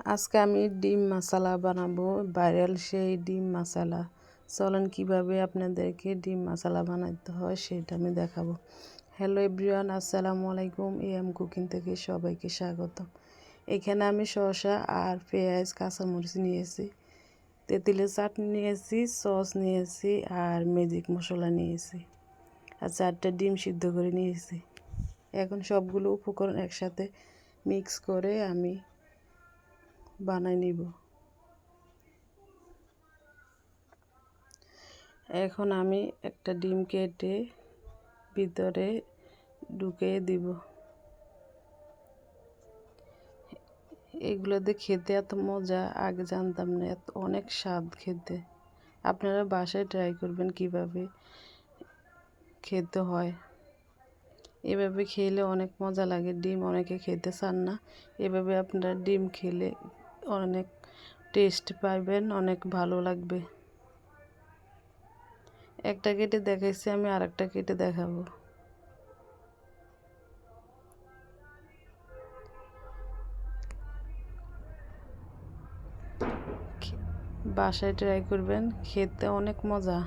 আজকে আমি ডিম মশলা বানাবো, ভাইরাল সেই ডিম মশলা। চলেন কিভাবে আপনাদেরকে ডিম মশলা বানাতে হয় সেটা আমি দেখাবো। হ্যালো এভরিওয়ান, আসসালামু আলাইকুম। এম কুকিং থেকে সবাইকে স্বাগত। এখানে আমি শসা আর পেঁয়াজ কাঁচামরিচ নিয়েছি, তেঁতুলের চাটনি নিয়েছি, সস নিয়েছি আর ম্যাজিক মশলা নিয়েছি আর 4টা ডিম সিদ্ধ করে নিয়েছি। এখন সবগুলো উপকরণ একসাথে মিক্স করে আমি বানাই নিব। এখন আমি একটা ডিম কেটে ভিতরে ঢুকিয়ে দিব। এগুলোতে খেতে এত মজা, আগে জানতাম না, অনেক স্বাদ খেতে। আপনারা বাসায় ট্রাই করবেন কিভাবে খেতে হয়। এভাবে খেলে অনেক মজা লাগে। ডিম অনেকে খেতে চান না, এভাবে আপনারা ডিম খেলে অনেক টেস্ট পাবেন, অনেক ভালো লাগবে। একটা কেটে দেখাইছি, আমি আরেকটা কেটে দেখাবো। বাসায় ট্রাই করবেন, খেতে অনেক মজা।